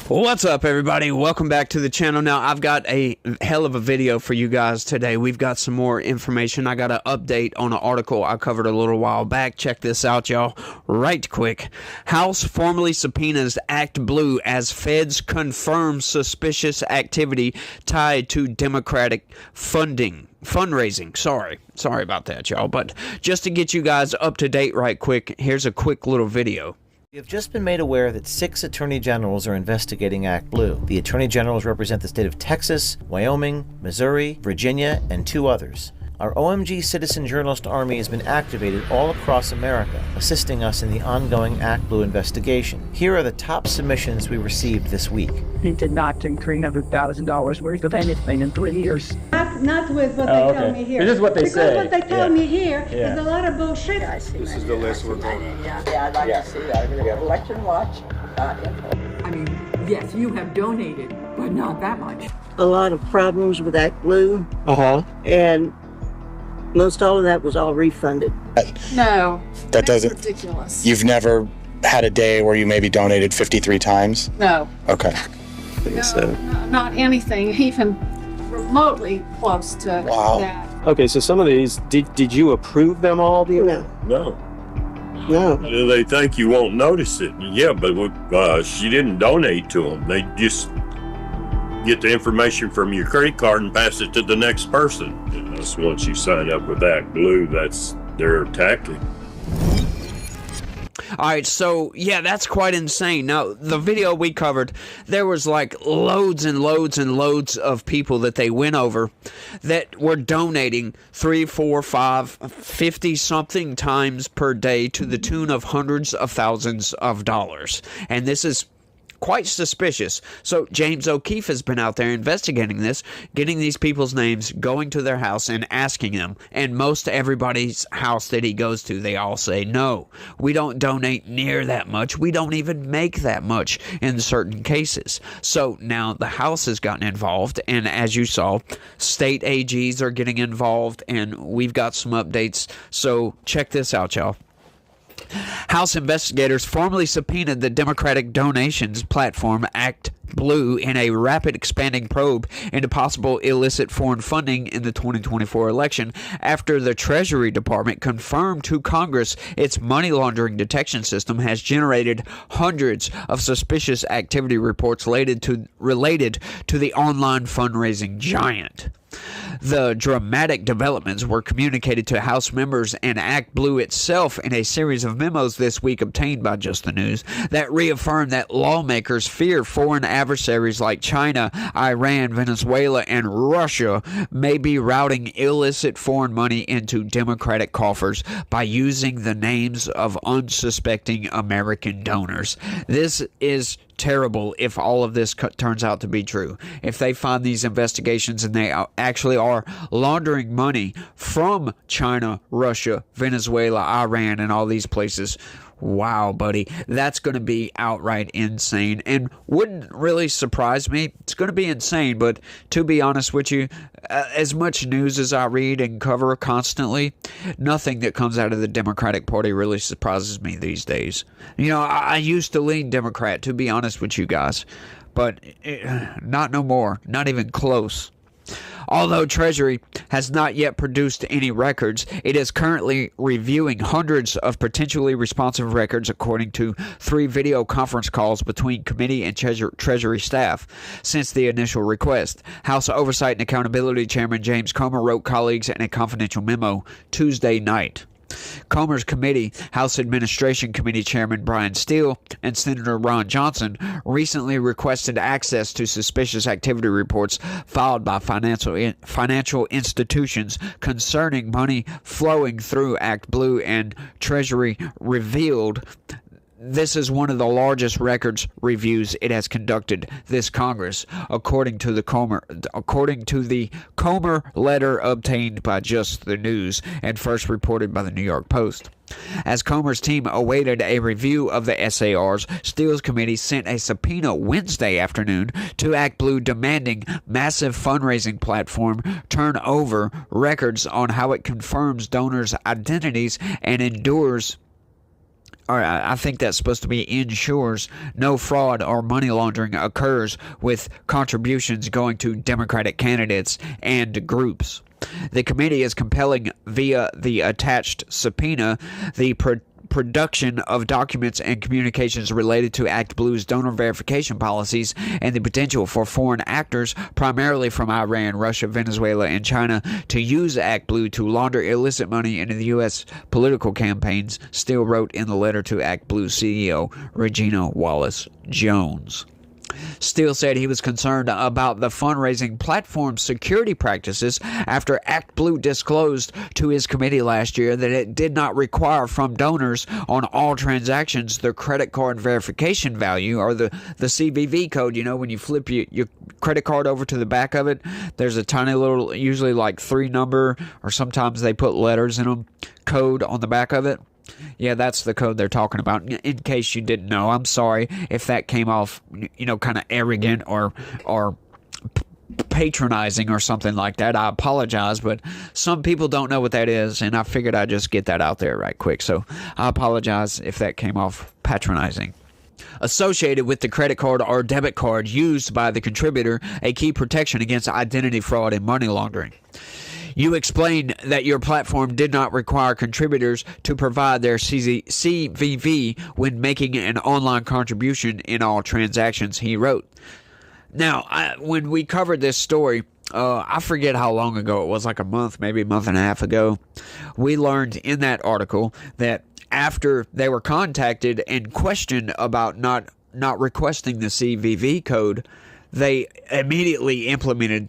What's up, everybody? Welcome back to the channel. Now, I've got a hell of a video for you guys today. We've got some more information. I got an update on an article I covered a little while back. Check this out, y'all. Right quick. House formally subpoenas Act Blue as feds confirm suspicious activity tied to Democratic fundraising. Sorry about that, y'all. But just to get you guys up to date right quick, here's a quick little video. We have just been made aware that 6 attorney generals are investigating Act Blue. The attorney generals represent the state of Texas, Wyoming, Missouri, Virginia, and 2 others. Our OMG Citizen Journalist Army has been activated all across America, assisting us in the ongoing Act Blue investigation. Here are the top submissions we received this week. He did not take $300,000 worth of anything in 3 years. Not with what they tell me here. This is what they say. Because what they tell me here is a lot of bullshit. This is the list we're going on. Yeah, I'd like to see that. Election Watch. I mean, yes, you have donated, but not that much. A lot of problems with Act Blue. And most all of that was all refunded. No, That doesn't. ridiculous. You've never had a day where you maybe donated 53 times? No, Okay. not anything even remotely close to Wow. that. Okay, so some of these, did you approve them all? No, No, no. they think you won't notice it. Yeah, but she didn't donate to them. They just get the information from your credit card and pass it to the next person. And that's once you sign up with Act Blue, that's their tactic. Alright, so yeah, that's quite insane. Now, the video we covered, there was like loads and loads and loads of people that they went over that were donating 3, 4, 5, 50 something times per day to the tune of hundreds of thousands of dollars. And this is quite suspicious. So James O'Keefe has been out there investigating this, getting these people's names, going to their house and asking them. And most everybody's house that he goes to, they all say, no, we don't donate near that much. We don't even make that much in certain cases. So now the House has gotten involved, and as you saw, state AGs are getting involved, and we've got some updates. So check this out, y'all. House investigators formally subpoenaed the Democratic donations platform Act Blue in a rapid expanding probe into possible illicit foreign funding in the 2024 election after the Treasury Department confirmed to Congress its money laundering detection system has generated hundreds of suspicious activity reports related to the online fundraising giant. The dramatic developments were communicated to House members and Act Blue itself in a series of memos this week obtained by Just the News that reaffirmed that lawmakers fear foreign adversaries like China, Iran, Venezuela, and Russia may be routing illicit foreign money into Democratic coffers by using the names of unsuspecting American donors. This is terrible if all of this turns out to be true. If they find these investigations and they actually are laundering money from China, Russia, Venezuela, Iran, and all these places, wow, buddy, that's going to be outright insane and wouldn't really surprise me. It's going to be insane, but to be honest with you, as much news as I read and cover constantly, nothing that comes out of the Democratic Party really surprises me these days. You know, I used to lean Democrat, to be honest with you guys, but not no more, not even close. Although Treasury has not yet produced any records, it is currently reviewing hundreds of potentially responsive records according to 3 video conference calls between committee and Treasury staff since the initial request. House Oversight and Accountability Chairman James Comer wrote colleagues in a confidential memo Tuesday night. Comer's committee, House Administration Committee Chairman Brian Steele, and Senator Ron Johnson recently requested access to suspicious activity reports filed by financial institutions concerning money flowing through Act Blue, and Treasury revealed this is one of the largest records reviews it has conducted this Congress, according to the Comer letter obtained by Just the News and first reported by the New York Post. As Comer's team awaited a review of the SARs, Steele's committee sent a subpoena Wednesday afternoon to Act Blue demanding massive fundraising platform turn over records on how it confirms donors' identities and endures or I think that's supposed to be ensures no fraud or money laundering occurs with contributions going to Democratic candidates and groups. The committee is compelling via the attached subpoena the production of documents and communications related to ActBlue's donor verification policies and the potential for foreign actors, primarily from Iran, Russia, Venezuela, and China, to use ActBlue to launder illicit money into the U.S. political campaigns, Steele wrote in the letter to ActBlue CEO Regina Wallace Jones. Steele said he was concerned about the fundraising platform's security practices after ActBlue disclosed to his committee last year that it did not require from donors on all transactions the credit card verification value, or the CVV code. You know, when you flip your credit card over to the back of it, there's a tiny little, usually like 3 number, or sometimes they put letters in them, code on the back of it. Yeah, that's the code they're talking about. In case you didn't know, I'm sorry if that came off, kind of arrogant or patronizing or something like that. I apologize, but some people don't know what that is, and I figured I'd just get that out there right quick. So I apologize if that came off patronizing. Associated with the credit card or debit card used by the contributor, a key protection against identity fraud and money laundering. You explained that your platform did not require contributors to provide their CVV when making an online contribution in all transactions, he wrote. Now, when we covered this story, I forget how long ago it was, like a month, maybe a month and a half ago, we learned in that article that after they were contacted and questioned about not requesting the CVV code, they immediately implemented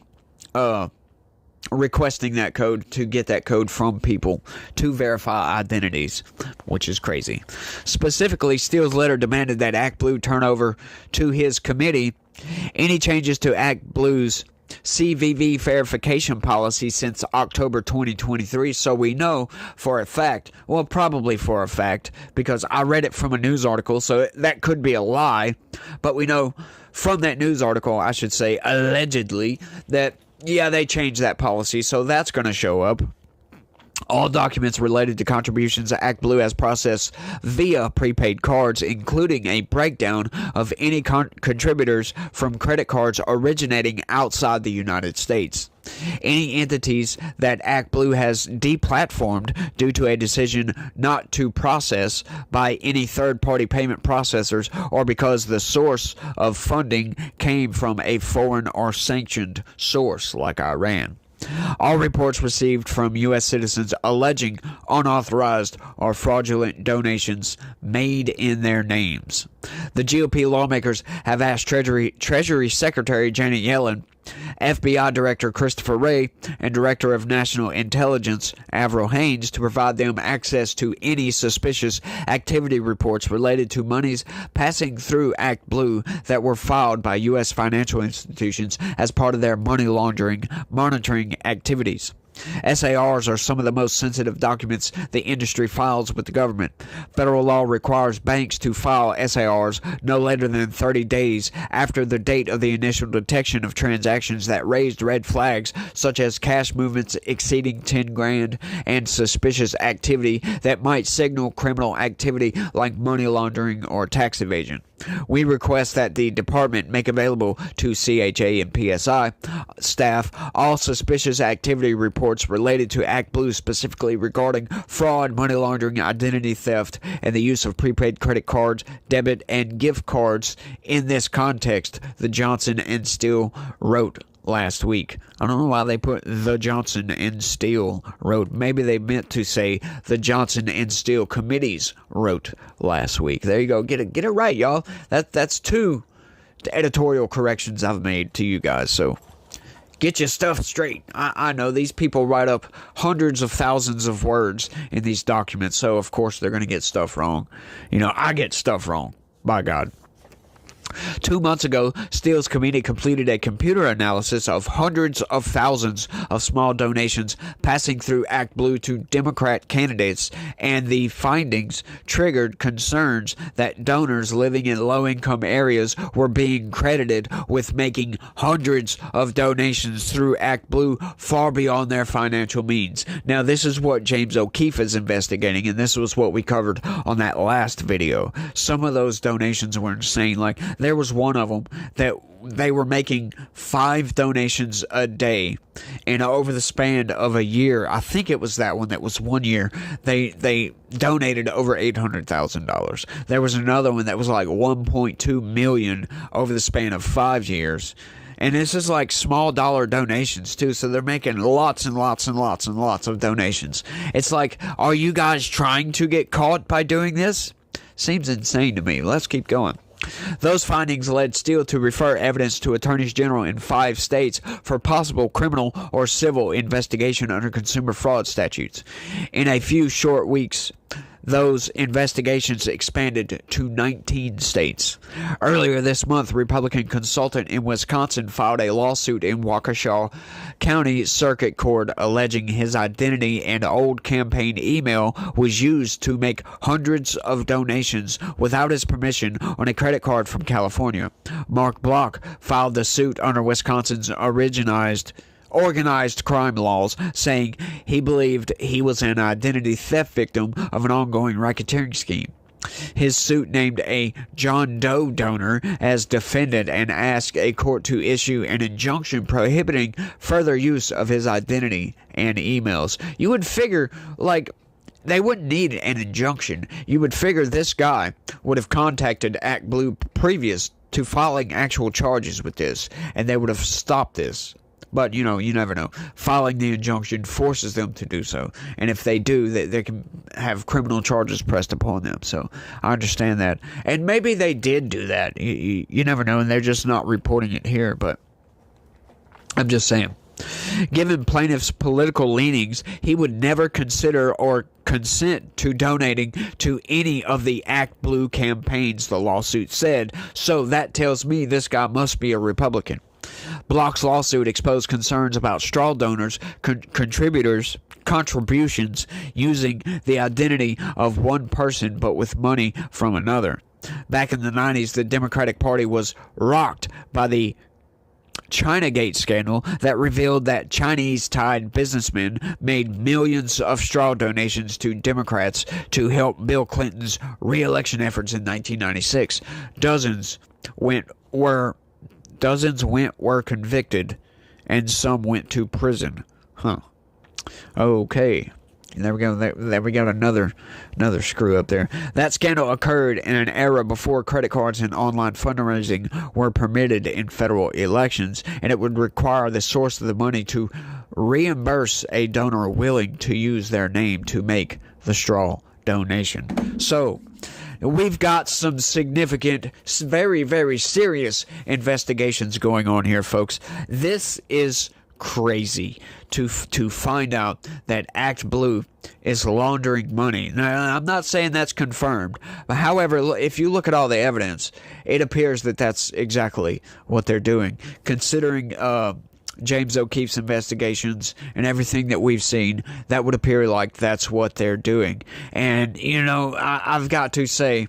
requesting that code to get that code from people to verify identities, which is crazy. Specifically, Steele's letter demanded that ActBlue turn over to his committee any changes to ActBlue's CVV verification policy since October 2023, so we know for a fact, well, probably for a fact, because I read it from a news article, so that could be a lie, but we know from that news article, I should say, allegedly, that yeah, they changed that policy, so that's going to show up. All documents related to contributions ActBlue has processed via prepaid cards, including a breakdown of any contributors from credit cards originating outside the United States. Any entities that ActBlue has deplatformed due to a decision not to process by any third-party payment processors or because the source of funding came from a foreign or sanctioned source like Iran. All reports received from U.S. citizens alleging unauthorized or fraudulent donations made in their names. The GOP lawmakers have asked Treasury Secretary Janet Yellen, FBI Director Christopher Wray, and Director of National Intelligence Avril Haines to provide them access to any suspicious activity reports related to monies passing through ActBlue that were filed by U.S. financial institutions as part of their money laundering monitoring activities. SARs are some of the most sensitive documents the industry files with the government. Federal law requires banks to file SARs no later than 30 days after the date of the initial detection of transactions that raised red flags, such as cash movements exceeding 10 grand and suspicious activity that might signal criminal activity like money laundering or tax evasion. We request that the department make available to CHA and PSI staff all suspicious activity reports related to ActBlue, specifically regarding fraud, money laundering, identity theft, and the use of prepaid credit cards, debit, and gift cards. In this context, the Johnson and Steele wrote last week. I don't know why they put the Johnson and Steele wrote. Maybe they meant to say the Johnson and Steele committees wrote last week. There you go. Get it right, y'all. That's 2 editorial corrections I've made to you guys. So get your stuff straight. I know these people write up hundreds of thousands of words in these documents, so of course they're going to get stuff wrong. I get stuff wrong. By God. 2 months ago, Steele's committee completed a computer analysis of hundreds of thousands of small donations passing through Act Blue to Democrat candidates, and the findings triggered concerns that donors living in low-income areas were being credited with making hundreds of donations through Act Blue far beyond their financial means. Now, this is what James O'Keefe is investigating, and this was what we covered on that last video. Some of those donations were insane. Like, there was one of them that they were making 5 donations a day, and over the span of a year, I think it was that one that was 1 year, they donated over $800,000. There was another one that was like 1.2 million over the span of 5 years. And this is like small dollar donations too, so they're making lots and lots and lots and lots of donations. It's like, are you guys trying to get caught by doing this? Seems insane to me. Let's keep going. Those findings led Steele to refer evidence to attorneys general in 5 states for possible criminal or civil investigation under consumer fraud statutes. In a few short weeks, those investigations expanded to 19 states. Earlier this month, Republican consultant in Wisconsin filed a lawsuit in Waukesha County Circuit Court alleging his identity and old campaign email was used to make hundreds of donations without his permission on a credit card from California. Mark Block filed the suit under Wisconsin's organized crime laws, saying he believed he was an identity theft victim of an ongoing racketeering scheme. His suit named a John Doe donor as defendant and asked a court to issue an injunction prohibiting further use of his identity and emails. You would figure, like, they wouldn't need an injunction. You would figure this guy would have contacted Act Blue previous to filing actual charges with this, and they would have stopped this. But, you know, you never know. Filing the injunction forces them to do so. And if they do, they can have criminal charges pressed upon them. So I understand that. And maybe they did do that. You never know, and they're just not reporting it here. But I'm just saying. Given plaintiff's political leanings, he would never consider or consent to donating to any of the Act Blue campaigns, the lawsuit said. So that tells me this guy must be a Republican. Block's lawsuit exposed concerns about straw donors, contributions using the identity of one person but with money from another. Back in the 90s, the Democratic Party was rocked by the Chinagate scandal that revealed that Chinese-tied businessmen made millions of straw donations to Democrats to help Bill Clinton's re-election efforts in 1996. Dozens were convicted, and some went to prison. Okay. There we go. There we got another screw up there. That scandal occurred in an era before credit cards and online fundraising were permitted in federal elections, and it would require the source of the money to reimburse a donor willing to use their name to make the straw donation. So, we've got some significant, very, very serious investigations going on here, folks. This is crazy to find out that Act Blue is laundering money. Now, I'm not saying that's confirmed, but however, if you look at all the evidence, it appears that that's exactly what they're doing. Considering James O'Keefe's investigations and everything that we've seen, that would appear like that's what they're doing. And, you know, I've got to say,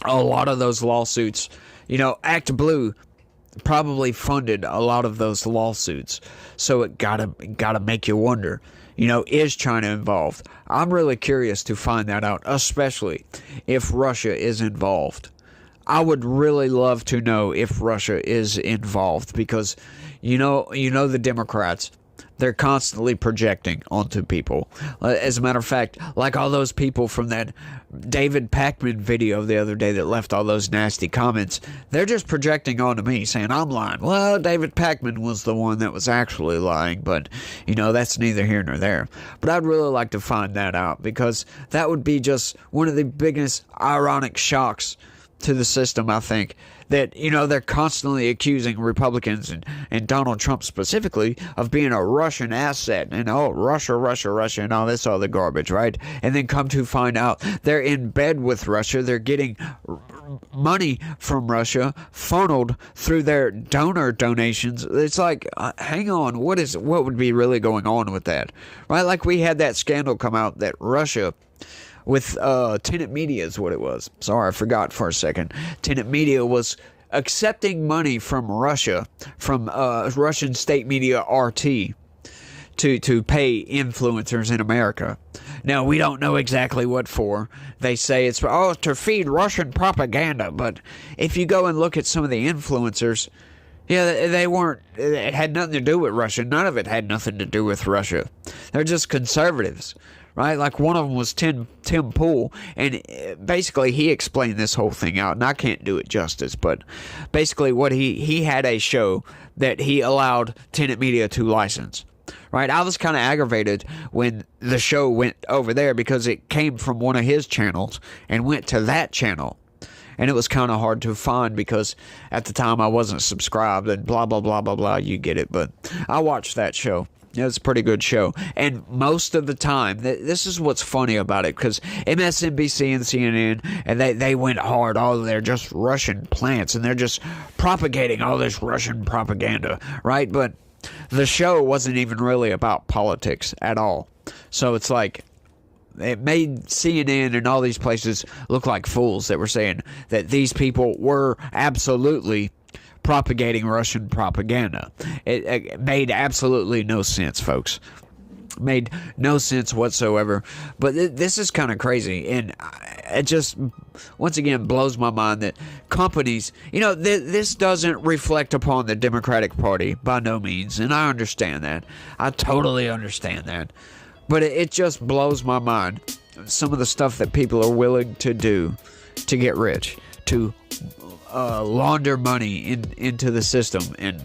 a lot of those lawsuits, you know, Act Blue probably funded a lot of those lawsuits. So it gotta make you wonder, you know, is China involved? I'm really curious to find that out, especially if Russia is involved. I would really love to know if Russia is involved, because you know the Democrats, they're constantly projecting onto people. As a matter of fact, like all those people from that David Pakman video the other day that left all those nasty comments, they're just projecting onto me, saying I'm lying. Well, David Pakman was the one that was actually lying, but, you know, that's neither here nor there. But I'd really like to find that out, because that would be just one of the biggest ironic shocks to the system, I think, that, they're constantly accusing Republicans and Donald Trump specifically of being a Russian asset and, Russia, and all this other garbage, right? And then come to find out they're in bed with Russia. They're getting money from Russia funneled through their donor donations. It's like, hang on, what would be really going on with that, right? Like we had that scandal come out that Russia with Tenet Media is what it was. Sorry, I forgot for a second. Tenet Media was accepting money from Russia, from Russian state media RT, to pay influencers in America. Now, we don't know exactly what for. They say it's to feed Russian propaganda. But if you go and look at some of the influencers, they weren't. It had nothing to do with Russia. None of it had nothing to do with Russia. They're just conservatives, right? Like one of them was Tim Pool, and basically he explained this whole thing out, and I can't do it justice, but basically what he had a show that he allowed Tenet Media to license. Right, I was kind of aggravated when the show went over there because it came from one of his channels and went to that channel. And it was kind of hard to find because at the time I wasn't subscribed and blah, blah, blah, blah, blah. You get it. But I watched that show. It was a pretty good show. And most of the time, this is what's funny about it, because MSNBC and CNN, and they went hard. Oh, they're just Russian plants, and they're just propagating all this Russian propaganda, right? But the show wasn't even really about politics at all. So it's like, it made CNN and all these places look like fools that were saying that these people were absolutely propagating Russian propaganda. It made absolutely no sense, folks. Made no sense whatsoever. But this is kind of crazy, and it just once again blows my mind that companies, this doesn't reflect upon the Democratic Party by no means, and I understand that. I totally understand that. But it just blows my mind, some of the stuff that people are willing to do to get rich, to launder money into the system, and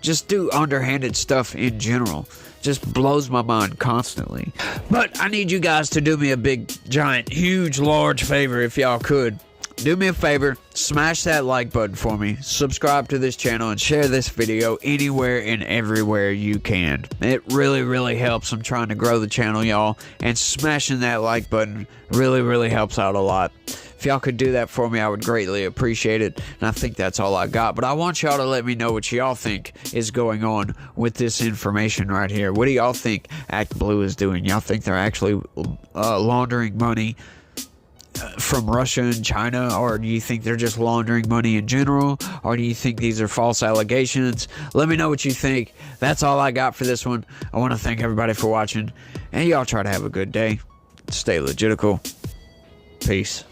just do underhanded stuff in general. Just blows my mind constantly. But I need you guys to do me a big, giant, huge, large favor if y'all could. Do me a favor, smash that like button for me, subscribe to this channel, and share this video anywhere and everywhere you can. It really, really helps. I'm trying to grow the channel, y'all, and smashing that like button really, really helps out a lot. If y'all could do that for me, I would greatly appreciate it. And I think that's all I got. But I want y'all to let me know what y'all think is going on with this information right here. What do y'all think Act Blue is doing? Y'all think they're actually laundering money from Russia and China? Or do you think they're just laundering money in general? Or do you think these are false allegations? Let me know what you think. That's all I got for this one. I want to thank everybody for watching. And y'all try to have a good day. Stay legitical. Peace.